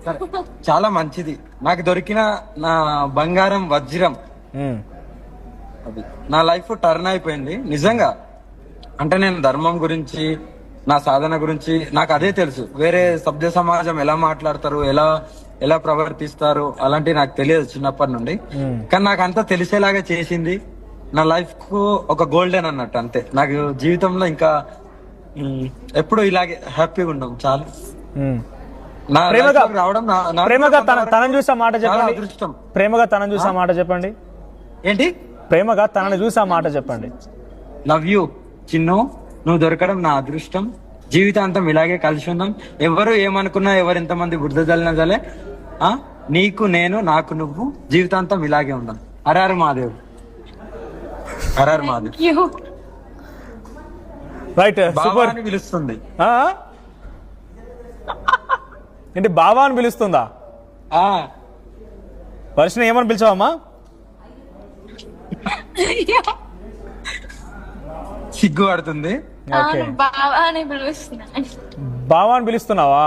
సరే, చాలా మంచిది. నాకు దొరికిన నా బంగారం వజ్రం అది. నా లైఫ్ టర్న్ అయిపోయింది నిజంగా. అంటే నేను ధర్మం గురించి, నా సాధన గురించి నాకు అదే తెలుసు. వేరే సభ్య సమాజం ఎలా మాట్లాడతారు, ఎలా ఎలా ప్రవర్తిస్తారు అలాంటివి నాకు తెలియదు చిన్నప్పటి నుండి. కానీ నాకు అంతా తెలిసేలాగా చేసింది. నా లైఫ్ కు ఒక గోల్డెన్ అన్నట్టు అంతే. నాకు జీవితంలో ఇంకా ఎప్పుడు ఇలాగే హ్యాపీగా ఉన్నాం చాలు. నా ప్రేమగా life లోకి రావడం ప్రేమగా తనను చూసే మాట చాలా చెప్పండి. అదృష్టం. ప్రేమగా తనను చూసే మాట చెప్పండి. ఏంటి? ప్రేమగా తనను చూసే మాట చెప్పండి. లవ్ యూ చిన్ను, నువ్వు దొరకడం నా అదృష్టం. జీవితాంతం ఇలాగే కలిసి ఉందాం. ఎవరు ఏమనుకున్నా, ఎవరు ఎంతమంది బురద జల్లినా సరే, నీకు నేను, నాకు నువ్వు, జీవితాంతం ఇలాగే ఉందాం. హరహర మహాదేవ్, హరహర మహాదేవ్. రైట్, బాబా సూపర్. అని పిలుస్తుంది. ఏంటి బావా అని పిలుస్తుందా? ఆ వర్షిని ఏమని పిలిచావమ్మా? సిగ్గు పడుతుంది. ఓకే, బావా అని పిలుస్తున్నా. బావా అని పిలుస్తున్నావా?